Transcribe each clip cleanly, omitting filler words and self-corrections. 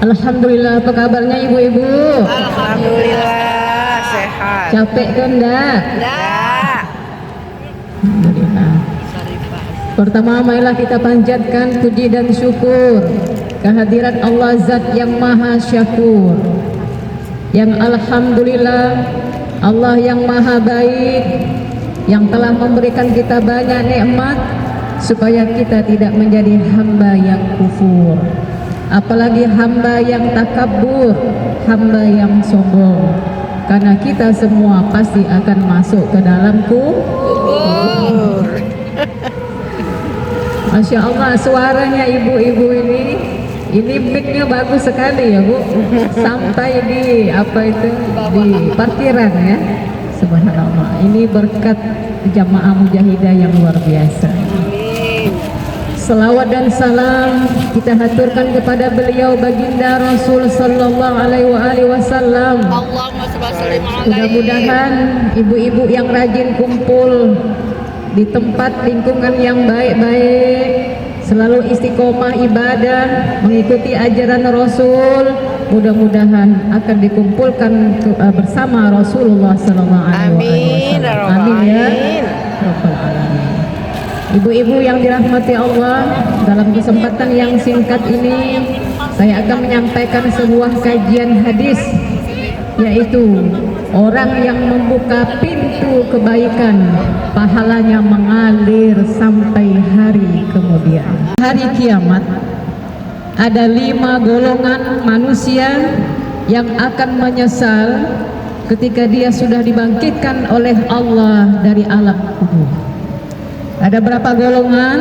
Alhamdulillah, apa kabarnya ibu-ibu? Alhamdulillah sehat. Capek kan enggak? Enggak. Alhamdulillah. Pertama, marilah kita panjatkan puji dan syukur kehadirat Allah Zat yang Maha Syakur, yang Alhamdulillah, Allah yang Maha Baik, yang telah memberikan kita banyak nikmat supaya kita tidak menjadi hamba yang kufur, apalagi hamba yang takabur, hamba yang sombong. Karena kita semua pasti akan masuk ke dalam kubur. Masya Allah, suaranya ibu-ibu ini mic-nya bagus sekali ya Bu, sampai di di parkiran ya. Subhanallah, ini berkat jamaah mujahidah yang luar biasa. Selawat dan salam kita haturkan kepada beliau baginda Rasul sallallahu alaihi wasallam. Mudah-mudahan ibu-ibu yang rajin kumpul di tempat lingkungan yang baik-baik, selalu istiqomah ibadah, mengikuti ajaran Rasul, mudah-mudahan akan dikumpulkan bersama Rasulullah sallallahu alaihi wasallam. Amin ya rabbal alamin. Ibu-ibu yang dirahmati Allah, dalam kesempatan yang singkat ini saya akan menyampaikan sebuah kajian hadis, yaitu orang yang membuka pintu kebaikan pahalanya mengalir sampai hari kemudian. Hari kiamat ada 5 golongan manusia yang akan menyesal ketika dia sudah dibangkitkan oleh Allah dari alam kubur. Ada berapa golongan?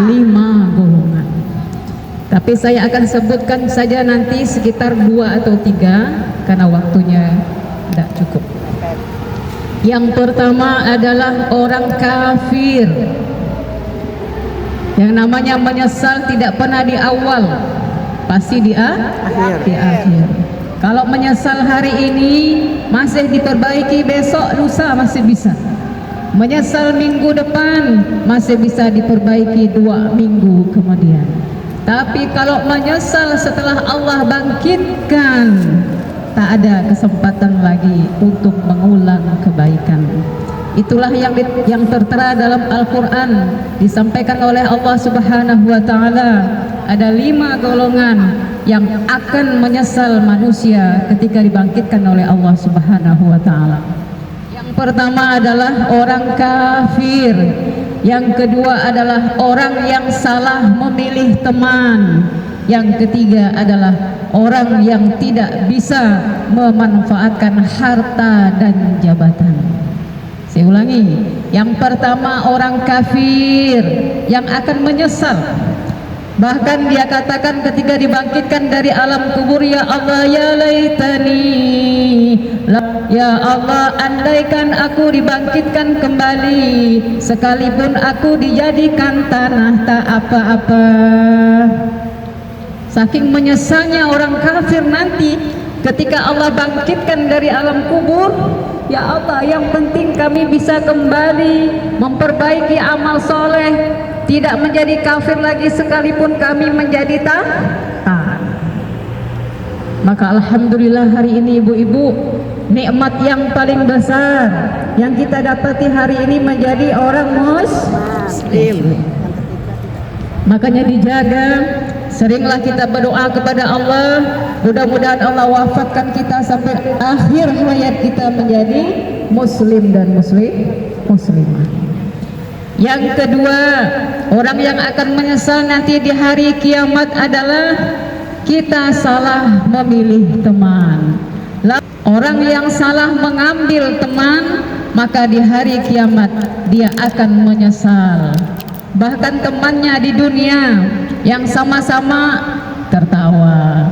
5 golongan. Tapi saya akan sebutkan saja nanti sekitar 2 atau 3 karena waktunya tidak cukup. Yang pertama adalah orang kafir. Yang namanya menyesal tidak pernah di awal, pasti di akhir. Kalau menyesal hari ini masih diperbaiki, besok lusa masih bisa. Menyesal minggu depan masih bisa diperbaiki 2 minggu kemudian. Tapi kalau menyesal setelah Allah bangkitkan, tak ada kesempatan lagi untuk mengulang kebaikan. Itulah yang tertera dalam Al-Quran, disampaikan oleh Allah Subhanahu wa Ta'ala. Ada 5 golongan yang akan menyesal manusia ketika dibangkitkan oleh Allah Subhanahu wa Ta'ala. Yang pertama adalah orang kafir. Yang kedua adalah orang yang salah memilih teman. Yang ketiga adalah orang yang tidak bisa memanfaatkan harta dan jabatan. Saya ulangi, yang pertama orang kafir yang akan menyesal. Bahkan dia katakan ketika dibangkitkan dari alam kubur, ya Allah ya laitani, ya Allah andaikan aku dibangkitkan kembali, sekalipun aku dijadikan tanah tak apa-apa. Saking menyesalnya orang kafir nanti ketika Allah bangkitkan dari alam kubur, ya Allah yang penting kami bisa kembali memperbaiki amal soleh, tidak menjadi kafir lagi sekalipun kami menjadi taat. Maka alhamdulillah hari ini ibu-ibu, nikmat yang paling besar yang kita dapati hari ini menjadi orang muslim. Makanya dijaga, seringlah kita berdoa kepada Allah, mudah-mudahan Allah wafatkan kita sampai akhir hayat kita menjadi muslim dan muslimah. Yang kedua, orang yang akan menyesal nanti di hari kiamat adalah kita salah memilih teman. Orang yang salah mengambil teman, maka di hari kiamat dia akan menyesal. Bahkan temannya di dunia yang sama-sama tertawa,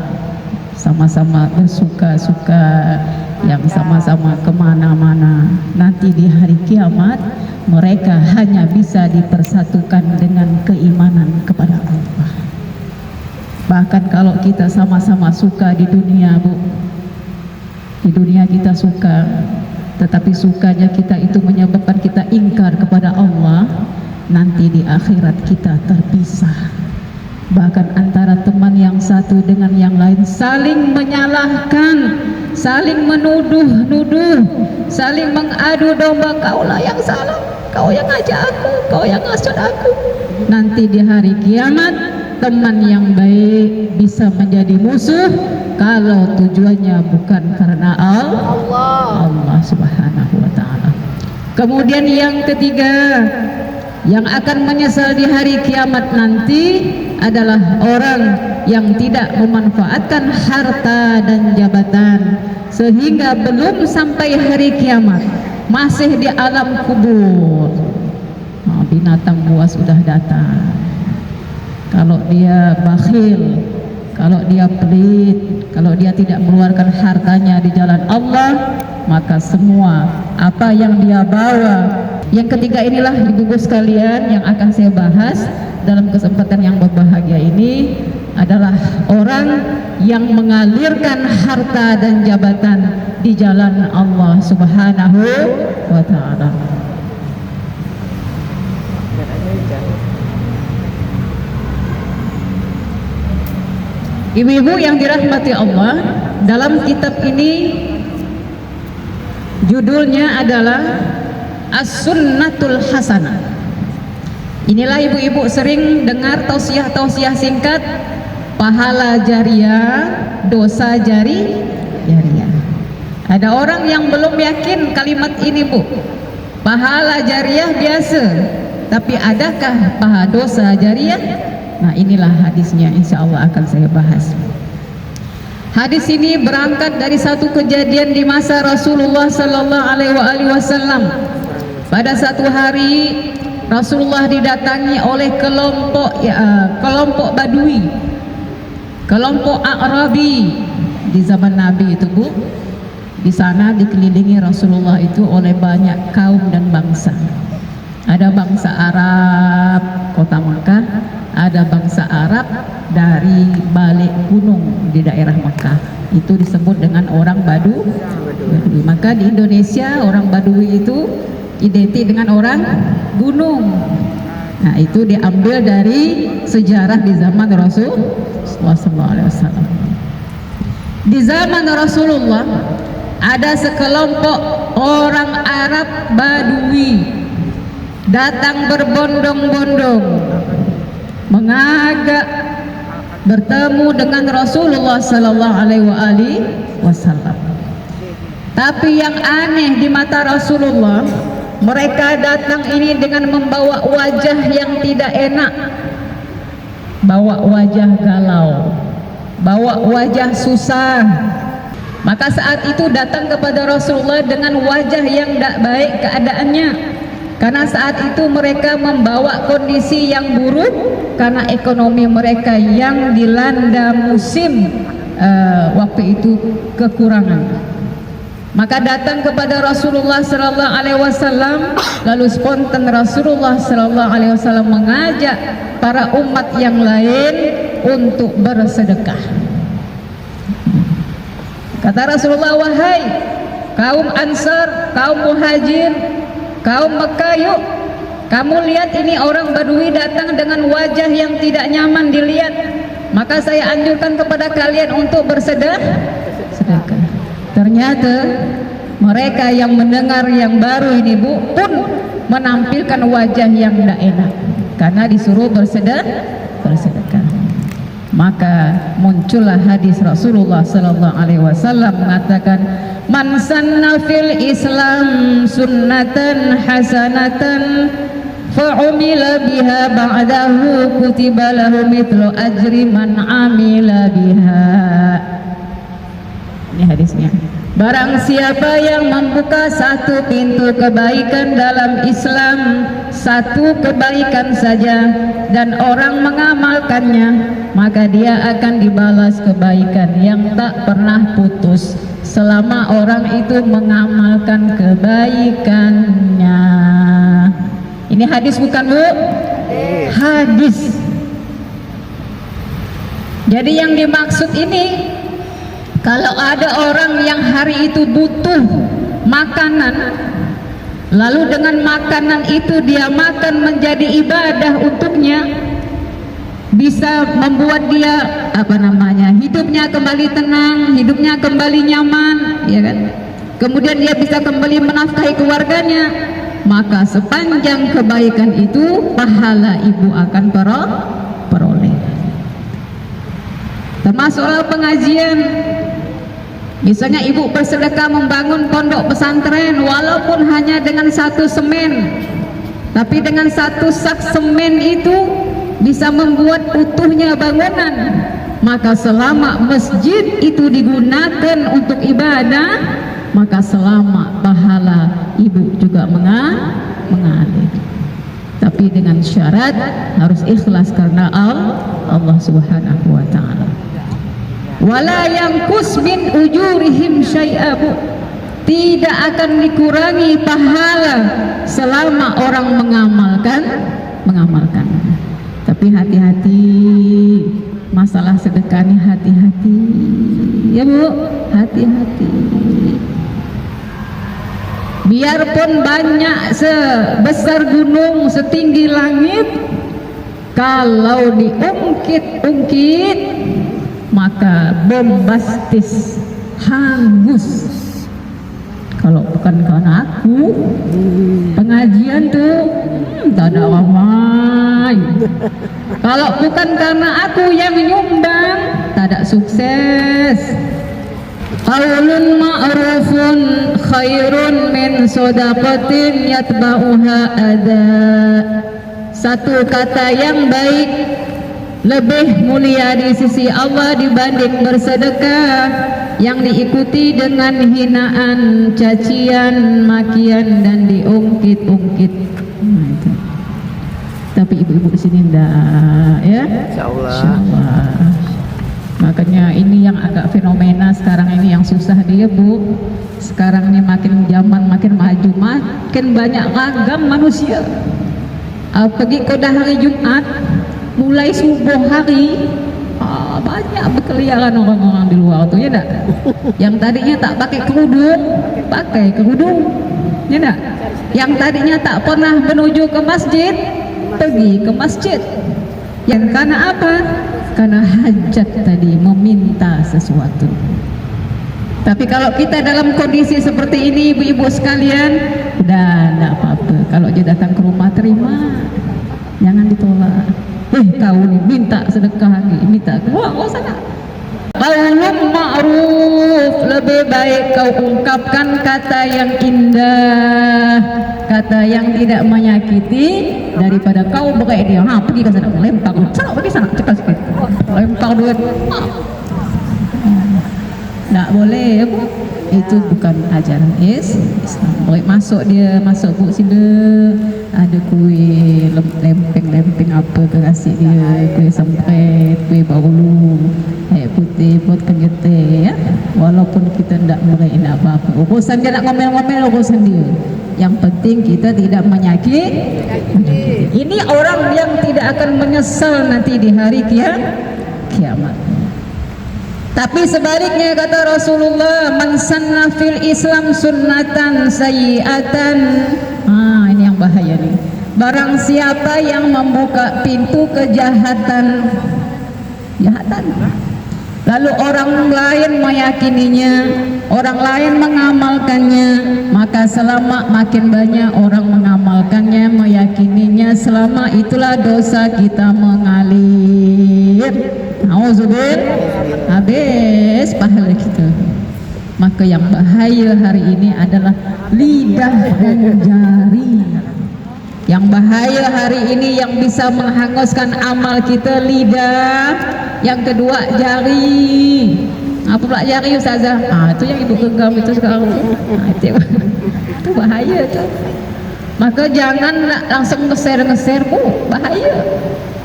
sama-sama bersuka-suka, yang sama-sama kemana-mana, nanti di hari kiamat mereka hanya bisa dipersatukan dengan keimanan kepada Allah. Bahkan kalau kita sama-sama suka di dunia, Bu, di dunia kita suka, tetapi sukanya kita itu menyebabkan kita ingkar kepada Allah, nanti di akhirat kita terpisah. Bahkan antara teman yang satu dengan yang lain saling menyalahkan, saling menuduh-nuduh, saling mengadu domba, kaulah yang salah, kau yang ngajak aku, kau yang ngasut aku. Nanti di hari kiamat teman yang baik bisa menjadi musuh kalau tujuannya bukan karena Allah Subhanahu wa ta'ala. Kemudian yang ketiga, yang akan menyesal di hari kiamat nanti adalah orang yang tidak memanfaatkan harta dan jabatan sehingga belum sampai hari kiamat masih di alam kubur. Binatang buas sudah datang. Kalau dia bakhil, kalau dia pelit, kalau dia tidak mengeluarkan hartanya di jalan Allah, maka semua apa yang dia bawa. Yang ketiga inilah ibu-ibu sekalian yang akan saya bahas dalam kesempatan yang berbahagia ini adalah orang yang mengalirkan harta dan jabatan di jalan Allah Subhanahu wa ta'ala. Ibu-ibu yang dirahmati Allah, dalam kitab ini judulnya adalah As-Sunnatul Hasanah. Inilah ibu-ibu sering dengar tausiah-tausiah singkat, pahala jariah, dosa jariah. Ada orang yang belum yakin kalimat ini, Bu. Pahala jariah biasa, tapi adakah pahala dosa jariah? Nah, inilah hadisnya, insya Allah akan saya bahas. Hadis ini berangkat dari satu kejadian di masa Rasulullah Sallallahu Alaihi Wasallam. Pada satu hari Rasulullah didatangi oleh kelompok Badui, kelompok Arabi di zaman Nabi itu, Bu. Di sana dikelilingi Rasulullah itu oleh banyak kaum dan bangsa. Ada bangsa Arab kota Makkah, ada bangsa Arab dari balik gunung di daerah Makkah. Itu disebut dengan orang Badui. Maka di Indonesia orang Badui itu identik dengan orang gunung. Nah, itu diambil dari sejarah di zaman Rasulullah SAW. Di zaman Rasulullah ada sekelompok orang Arab Badui datang berbondong-bondong mengajak bertemu dengan Rasulullah Sallallahu Alaihi Wasallam. Tapi yang aneh di mata Rasulullah, mereka datang ini dengan membawa wajah yang tidak enak, bawa wajah galau, bawa wajah susah. Maka saat itu datang kepada Rasulullah dengan wajah yang tidak baik keadaannya, karena saat itu mereka membawa kondisi yang buruk karena ekonomi mereka yang dilanda musim waktu itu kekurangan. Maka datang kepada Rasulullah Sallallahu Alaihi Wasallam, lalu spontan Rasulullah Sallallahu Alaihi Wasallam mengajak para umat yang lain untuk bersedekah. Kata Rasulullah, wahai kaum Ansar, kaum Muhajir, kaum Mekah, yuk kamu lihat ini orang Badui datang dengan wajah yang tidak nyaman dilihat. Maka saya anjurkan kepada kalian untuk bersedekah. Ternyata mereka yang mendengar yang baru ini, Bu, pun menampilkan wajah yang tidak enak karena disuruh bersedekah. Maka muncullah hadis Rasulullah Sallallahu Alaihi Wasallam mengatakan, man sanna fil Islam sunnatan hasanatan fa'umila biha ba'dahu kutiba lahu mithlu ajri man amila biha. Ini hadisnya. Barang siapa yang membuka satu pintu kebaikan dalam Islam, satu kebaikan saja, dan orang mengamalkannya, maka dia akan dibalas kebaikan yang tak pernah putus selama orang itu mengamalkan kebaikannya. Ini hadis bukan, Bu? Hadis. Jadi yang dimaksud ini, kalau ada orang yang hari itu butuh makanan, lalu dengan makanan itu dia makan menjadi ibadah untuknya, bisa membuat dia hidup hidupnya kembali tenang, hidupnya kembali nyaman, ya kan? Kemudian dia bisa kembali menafkahi keluarganya, maka sepanjang kebaikan itu pahala ibu akan peroleh. Termasuklah pengajian. Misalnya ibu bersedekah membangun pondok pesantren, walaupun hanya dengan 1 semen, tapi dengan 1 sak semen itu bisa membuat utuhnya bangunan. Maka selama masjid itu digunakan untuk ibadah, maka selama pahala ibu juga mengalir. Tapi dengan syarat harus ikhlas karena Allah Subhanahu wa ta'ala. Wala yanqus min ujurihim syai'a, tidak akan dikurangi pahala selama orang mengamalkan. Tapi hati-hati, masalah sedekah ini hati-hati ya Bu, hati-hati. Biarpun banyak sebesar gunung, setinggi langit, kalau diungkit-ungkit maka bombastis, hangus. Kalau bukan karena aku pengajian tuh tak ada ramai. Kalau bukan karena aku yang nyumbang, tak ada sukses. Qaulun ma'rufun khairun min shadaqatin yatba'uha adza. Satu kata yang baik lebih mulia di sisi Allah dibanding bersedekah yang diikuti dengan hinaan, cacian, makian dan diungkit-ungkit. Tapi ibu-ibu di sini enggak ya? Insyaallah. Makanya ini yang agak fenomena sekarang ini, yang susah dia Bu. Sekarang ini makin zaman makin maju, makin banyak ragam manusia. Pergi kodah hari Jumat, mulai subuh hari banyak berkeliaran orang-orang di luar tuh, ya enggak? Yang tadinya tak pakai kerudung, ya enggak? Yang tadinya tak pernah menuju ke masjid, pergi ke masjid. Yang karena apa? Karena hajat tadi, meminta sesuatu. Tapi kalau kita dalam kondisi seperti ini, ibu-ibu sekalian, udah enggak apa-apa. Kalau dia datang ke rumah, terima, jangan ditolak. Kau nih minta sedekah lagi, minta keluar sana. Qaulun ma'ruf, lebih baik kau ungkapkan kata yang indah, kata yang tidak menyakiti, daripada kau berai dia. Pergi ke sana, lempar sana, pergi sana, cepat sikit, lempar duit. Tak boleh ya Bu, itu bukan ajaran Islam. Boleh masuk Bu sini, ada kue lempeng apa ke kasih dia, kue sempret, kue baulu, air putih buat kenyete ya. Walaupun kita tidak boleh apa-apa, urusan dia nak ngomel-ngomel, urusan dia. Yang penting kita tidak menyakiti. Ini orang yang tidak akan menyesal nanti di hari kiamat. Tapi sebaliknya kata Rasulullah, man sanna fil Islam sunnatan sayyi'atan. Ini yang bahaya nih. Barang siapa yang membuka pintu kejahatan, lalu orang lain meyakininya, orang lain mengamalkannya, maka selama makin banyak orang mengamalkannya, meyakininya, selama itulah dosa kita mengalir. Auzubillah, habis pahala kita. Maka yang bahaya hari ini adalah lidah dan jari. Yang bahaya hari ini yang bisa menghanguskan amal kita, lidah. Yang kedua jari. Apa pula jari Ustazah? Itu yang ibu genggam itu sekarang. Itu bahaya tuh. Maka jangan langsung ngeser-ngeser Bu, bahaya.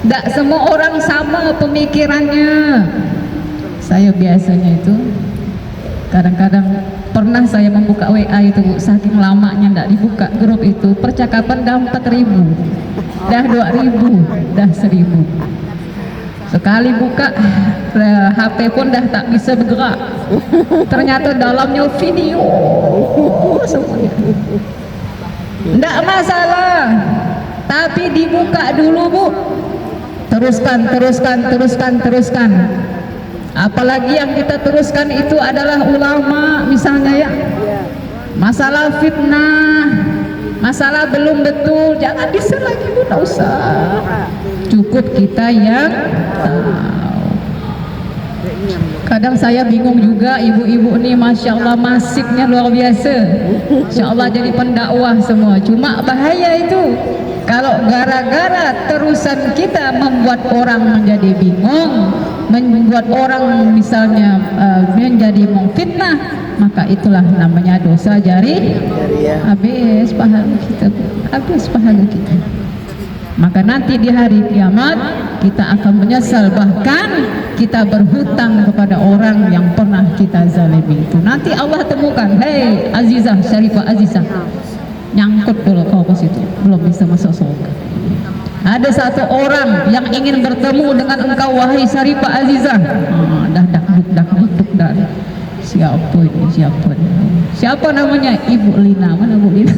Tak semua orang sama pemikirannya. Saya biasanya itu kadang-kadang pernah saya membuka WA itu Bu, saking lamanya tidak dibuka grup itu, percakapan dah 4.000, dah 2.000, dah 1.000. Sekali buka HP pun dah tak bisa bergerak. Ternyata dalamnya video semuanya. Tidak masalah, tapi dibuka dulu Bu. Teruskan. Apalagi yang kita teruskan itu adalah ulama misalnya ya. Masalah fitnah, masalah belum betul, jangan bisa lagi, Bu, tak usah. Cukup kita yang tahu. Kadang saya bingung juga, ibu-ibu nih Masya Allah masiknya luar biasa. Insya Allah jadi pendakwah semua. Cuma bahaya itu kalau gara-gara terusan kita membuat orang menjadi bingung, membuat orang misalnya menjadi memfitnah, maka itulah namanya dosa jari. Habis pahala kita, habis pahala kita. Maka nanti di hari kiamat kita akan menyesal, bahkan kita berhutang kepada orang yang pernah kita zalimi itu. Nanti Allah temukan, hei Azizah, Syarifah Azizah, nyangkut dulu kau ke situ, belum bisa masuk surga. Ada satu orang yang ingin bertemu dengan engkau, wahai Syarifah Azizah. Dah dak. Siapa ini? Siapa namanya? Ibu Lina. Mana Bu Lina?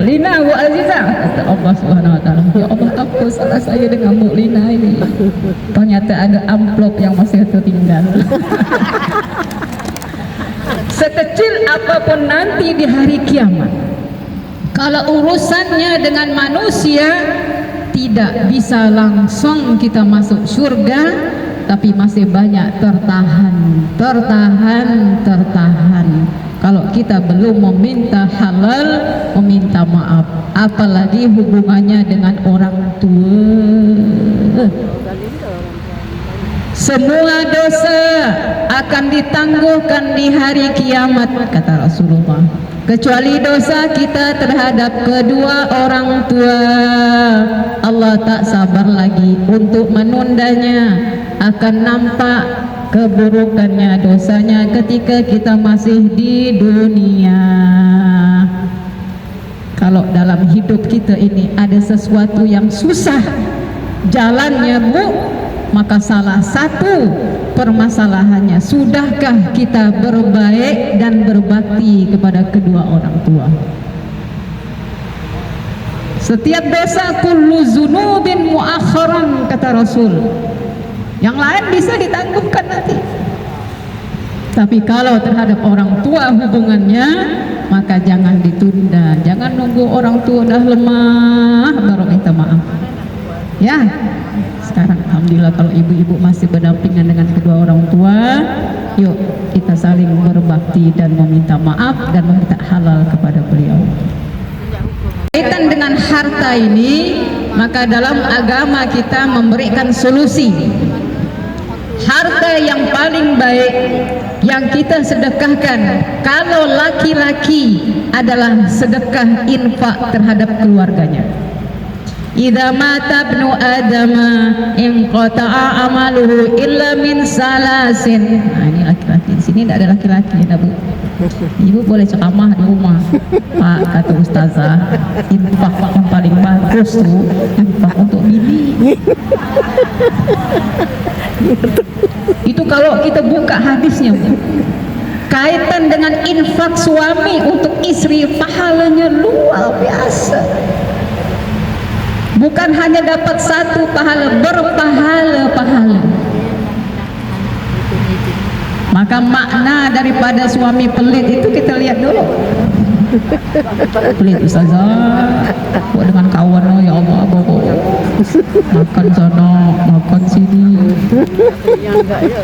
Lina, Bu Azizah. Kata Allah Subhanahu wa taala, ya Allah, apa salah saya dengan Bu Lina ini? Ternyata ada amplop yang masih tertinggal. Sekecil apapun nanti di hari kiamat, kalau urusannya dengan manusia tidak bisa langsung kita masuk surga, tapi masih banyak tertahan. Kalau kita belum meminta halal, meminta maaf, apalagi hubungannya dengan orang tua. Semua dosa akan ditangguhkan di hari kiamat, kata Rasulullah, kecuali dosa kita terhadap kedua orang tua. Allah tak sabar lagi untuk menundanya. Akan nampak keburukannya, dosanya ketika kita masih di dunia. Kalau dalam hidup kita ini ada sesuatu yang susah jalannya, Bu, maka salah satu permasalahannya, sudahkah kita berbaik dan berbakti kepada kedua orang tua? Setiap dosa kullu zunubin muakharan, kata Rasul. Yang lain bisa ditangguhkan nanti. Tapi kalau terhadap orang tua hubungannya, maka jangan ditunda. Jangan nunggu orang tua dah lemah baru minta maaf. Ya, sekarang alhamdulillah kalau ibu-ibu masih berdampingan dengan kedua orang tua, yuk kita saling berbakti dan meminta maaf dan meminta halal kepada beliau. Kaitan dengan harta ini, maka dalam agama kita memberikan solusi. Harta yang paling baik yang kita sedekahkan kalau laki-laki adalah sedekah infak terhadap keluarganya. Idza mata ibnu adama inqata'a amaluhu illa min salasin. Nah, ini laki-laki. Di sini tidak ada laki-laki ya, Bu. Ibu boleh ceramah di rumah. Pak, kata ustazah, infak yang paling bagus tuh infak untuk bini. Itu kalau kita buka hadisnya, kaitan dengan infak suami untuk istri, pahalanya luar biasa. Bukan hanya dapat satu pahala, berpahala-pahala. Maka makna daripada suami pelit itu kita lihat dulu. Pelit ustazah, buat dengan kawan, oh ya Allah, bobo, makan sana, makan sini.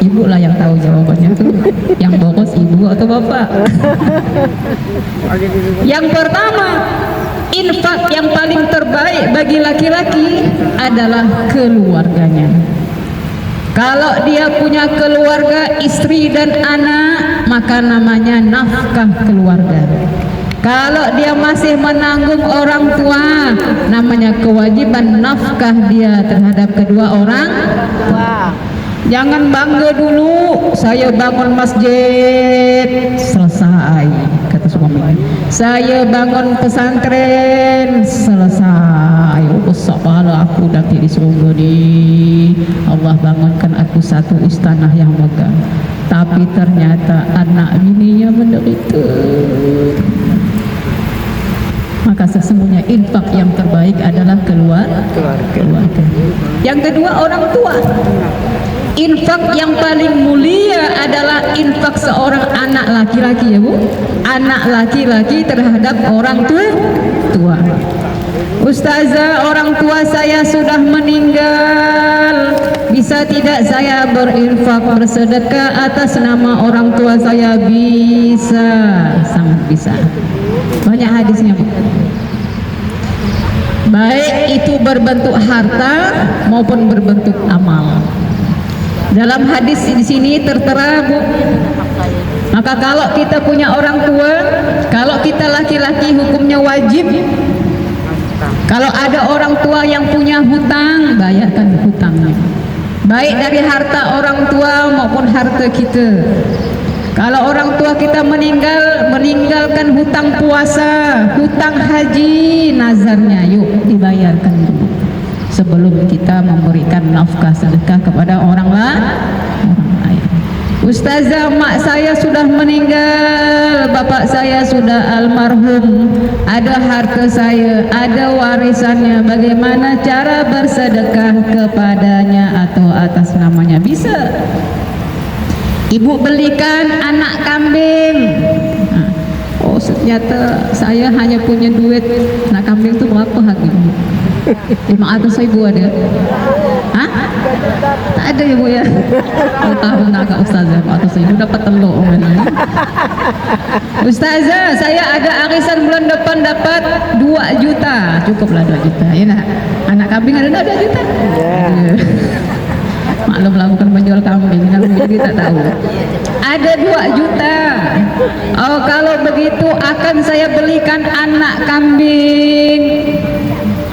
Ibu lah yang tahu jawabannya tuh. Yang boros ibu atau bapak? Yang pertama, infak yang paling terbaik bagi laki-laki adalah keluarganya. Kalau dia punya keluarga, istri dan anak, maka namanya nafkah keluarga. Kalau dia masih menanggung orang tua, namanya kewajiban nafkah dia terhadap kedua orang tua. Jangan bangga dulu, saya bangun masjid, selesai, kata suami. Saya bangun pesantren, selesai. Besar pahala aku nanti di surga nih. Allah bangunkan aku satu istana yang megah. Tapi ternyata anak bininya menderita. Maka sesungguhnya infak yang terbaik adalah keluarga. Yang kedua, orang tua. Infak yang paling mulia adalah infak seorang anak laki-laki, ya Bu. Anak laki-laki terhadap orang tua. Ustazah, orang tua saya sudah meninggal, bisa tidak saya berinfak bersedekah atas nama orang tua saya? Bisa, sangat bisa. Banyak hadisnya, Bu. Baik itu berbentuk harta maupun berbentuk amal. Dalam hadis di sini tertera, Bu. Maka kalau kita punya orang tua, kalau kita laki-laki hukumnya wajib. Kalau ada orang tua yang punya hutang, bayarkan hutangnya. Baik dari harta orang tua maupun harta kita. Kalau orang tua kita meninggalkan hutang puasa, hutang haji, nazarnya yuk dibayarkan dulu sebelum kita memberikan nafkah sedekah kepada orang lain. Ustazah, mak saya sudah meninggal, bapak saya sudah almarhum, ada harta saya, ada warisannya, bagaimana cara bersedekah kepadanya atau atas namanya? Bisa. Ibu belikan anak kambing. Oh, ternyata saya hanya punya duit. Anak kambing itu berapa harganya? 500.000 ada? Hah? Tak ada ya Bu ya? Oh, tahun agak ustazah 500.000 dapat telur. Ustazah, saya ada arisan bulan depan dapat 2 juta. Cukuplah 2 juta. Ya nah, anak kambing ada 2 juta? Yeah. Maklumlah bukan menjual kambing, jadi tak tahu. Ada 2 juta. Oh, kalau begitu akan saya belikan anak kambing.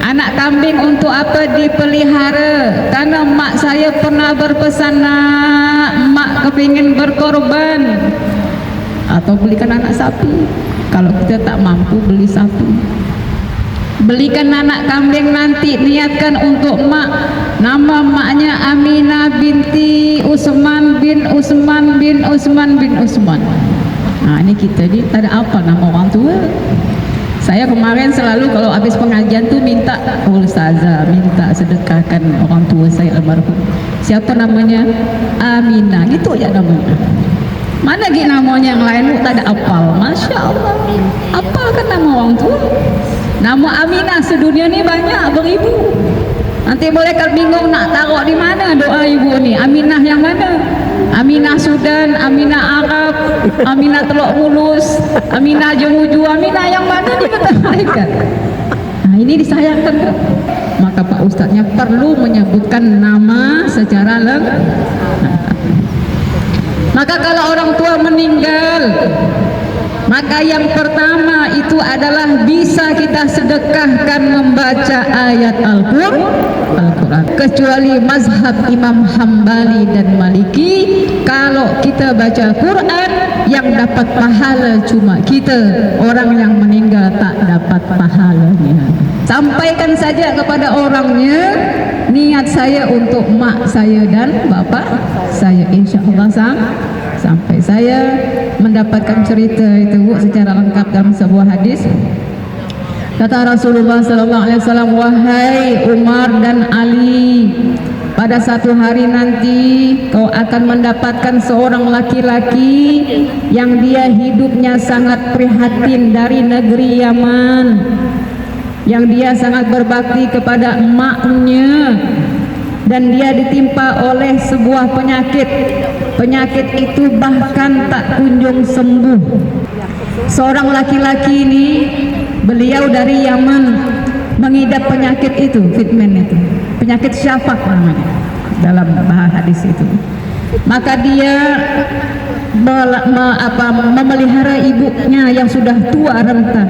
Anak kambing untuk apa dipelihara? Karena mak saya pernah berpesan, nak, mak kepingin berkorban. Atau belikan anak sapi. Kalau kita tak mampu beli sapi, belikan anak kambing, nanti niatkan untuk mak. Nama maknya Aminah binti Usman bin Usman bin Usman bin Usman. Nah, ini kita ni tak ada apa nama orang tua. Saya kemarin selalu kalau habis pengajian tuh minta, oh ustazah, minta sedekahkan orang tua saya almarhum. Siapa namanya? Aminah, gitu aja namanya. Mana lagi namanya yang lain? Tak ada apal. Masya Allah, apalkan nama orang tua. Nama Aminah sedunia ni banyak, beribu. Nanti mereka bingung nak taruh di mana doa ibu ni. Aminah yang mana? Aminah Sudan, Aminah Arab, Aminah Teluk Mulus, Aminah Jemuju, Aminah yang mana di kata mereka? Nah, ini disayangkan kan? Maka Pak Ustadznya perlu menyebutkan nama secara lengkap. Maka kalau orang tua meninggal, maka yang pertama itu adalah bisa kita sedekahkan membaca ayat Al-Quran. Kecuali mazhab Imam Hambali dan Maliki, kalau kita baca Quran yang dapat pahala cuma kita, orang yang meninggal tak dapat pahalanya. Sampaikan saja kepada orangnya, niat saya untuk mak saya dan bapak saya, insya Allah sampai saya mendapatkan cerita itu Bu secara lengkap dalam sebuah hadis. Kata Rasulullah sallallahu alaihi wasallam, wahai Umar dan Ali, pada satu hari nanti kau akan mendapatkan seorang laki-laki yang dia hidupnya sangat prihatin dari negeri Yaman, yang dia sangat berbakti kepada emaknya, dan dia ditimpa oleh sebuah penyakit. Penyakit itu bahkan tak kunjung sembuh. Seorang laki-laki ini, beliau dari Yaman, mengidap penyakit itu, fitmen itu, penyakit syafaq namanya dalam bahasa hadis itu. Maka dia memelihara ibunya yang sudah tua renta.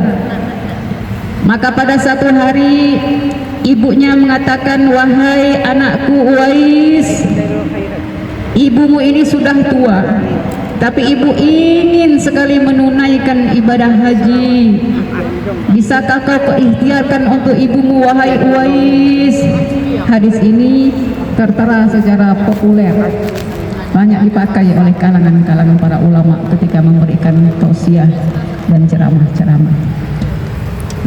Maka pada satu hari ibunya mengatakan, wahai anakku Uwais, ibumu ini sudah tua, tapi ibu ingin sekali menunaikan ibadah haji. Bisakah kau ikhtiarkan untuk ibumu, wahai Uwais? Hadis ini tertera secara populer, banyak dipakai oleh kalangan-kalangan para ulama ketika memberikan tausiah dan ceramah-ceramah.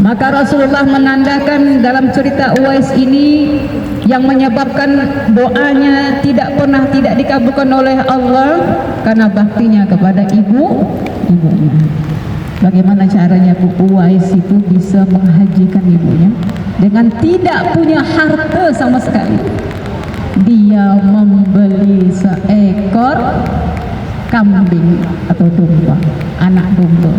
Maka Rasulullah menandakan dalam cerita Uwais ini yang menyebabkan doanya tidak pernah tidak dikabulkan oleh Allah karena baktinya kepada ibunya. Bagaimana caranya Bu Uwais itu bisa menghajikan ibunya dengan tidak punya harta sama sekali? Dia membeli seekor kambing atau domba, anak domba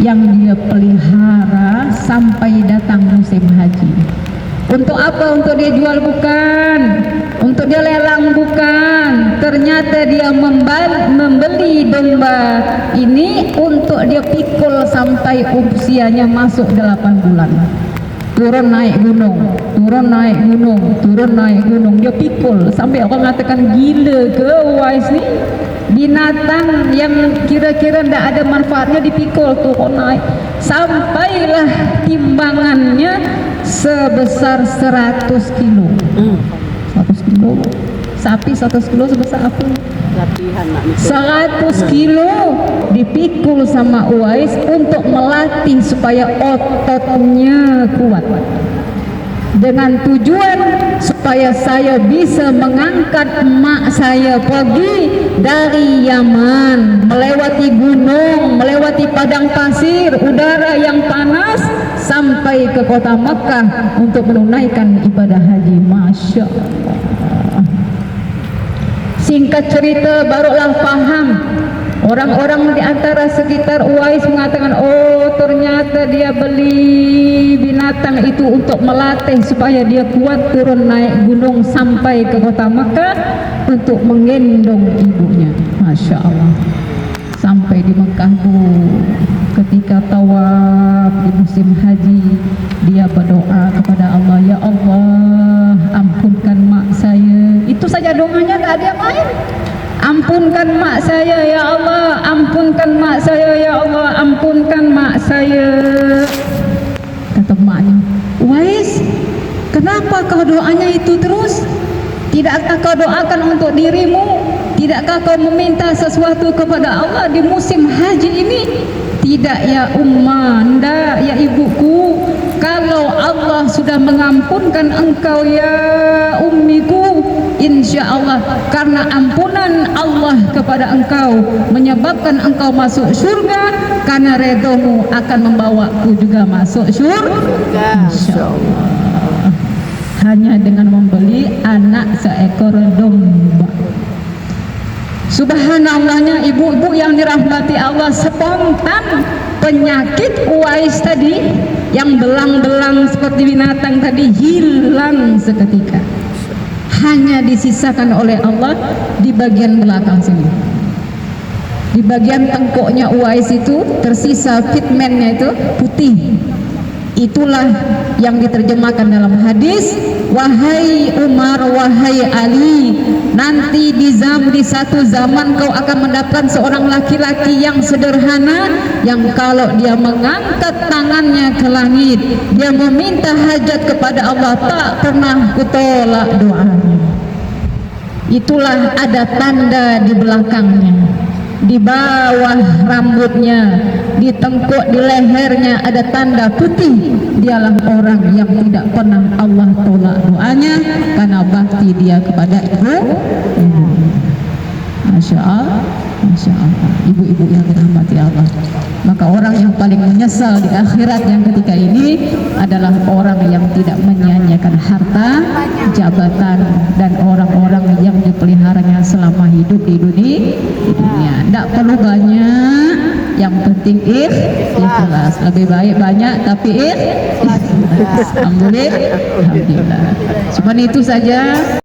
yang dia pelihara sampai datang musim haji. Untuk apa? Untuk dia jual? Bukan. Untuk dia lelang? Bukan. Ternyata dia membeli domba ini untuk dia pikul sampai usianya masuk 8 bulan. Turun naik gunung, turun naik gunung, turun naik gunung, dia pikul sampai orang mengatakan gila ke Uwais ni? Binatang yang kira-kira tidak ada manfaatnya dipikul, turun naik sampailah timbangannya sebesar 100 kilo. 100 kilo sapi, 100 kilo sebesar apa? 100 kilo dipikul sama Uwais untuk melatih supaya ototnya kuat, dengan tujuan supaya saya bisa mengangkat emak saya pergi dari Yaman, melewati gunung, melewati padang pasir, udara yang panas, sampai ke kota Makkah untuk menunaikan ibadah haji. Masya Allah. Singkat cerita, barulah paham orang-orang di antara sekitar Uwais mengatakan, oh ternyata dia beli binatang itu untuk melatih supaya dia kuat turun naik gunung sampai ke kota Makkah untuk menggendong ibunya. Masya Allah. Sampai di Mekah Bu, ketika tawaf di musim haji, dia berdoa kepada Allah, ya Allah ampunkan mak saya. Itu saja doanya, tak ada yang lain. Ampunkan mak saya ya Allah, ampunkan mak saya ya Allah, ampunkan mak saya. Kata maknya, Uwais, kenapa kau doanya itu terus? Tidakkah kau doakan untuk dirimu? Tidakkah kau meminta sesuatu kepada Allah di musim haji ini? Tidak ya Ummah, tidak ya ibuku. Kalau Allah sudah mengampunkan engkau ya ummiku, insya Allah karena ampunan Allah kepada engkau menyebabkan engkau masuk surga, karena redomu akan membawaku juga masuk surga. Insya Allah. Hanya dengan membeli anak seekor domba. Subhanallahnya ibu-ibu yang dirahmati Allah, spontan penyakit Uwais tadi yang belang-belang seperti binatang tadi hilang seketika. Hanya disisakan oleh Allah di bagian belakang sini. Di bagian tengkuknya Uwais itu tersisa fitmennya itu putih. Itulah yang diterjemahkan dalam hadis, wahai Umar, wahai Ali, nanti di satu zaman kau akan mendapatkan seorang laki-laki yang sederhana, yang kalau dia mengangkat tangannya ke langit, dia meminta hajat kepada Allah, tak pernah kutolak doanya. Itulah ada tanda di belakangnya, di bawah rambutnya, di tengkuk, di lehernya ada tanda putih. Dialah orang yang tidak pernah Allah tolak doanya karena bakti dia kepada ibu. Masya Allah, Masya Allah. Ibu-ibu yang dirahmati Allah, maka orang yang paling menyesal di akhirat yang ketika ini adalah orang yang tidak menyia-nyiakan harta, jabatan, dan orang-orang yang dipeliharanya selama hidup di dunia. Tidak perlu banyak, yang penting ikhlas. Lebih baik banyak tapi ikhlas. Alhamdulillah. Cuma itu saja.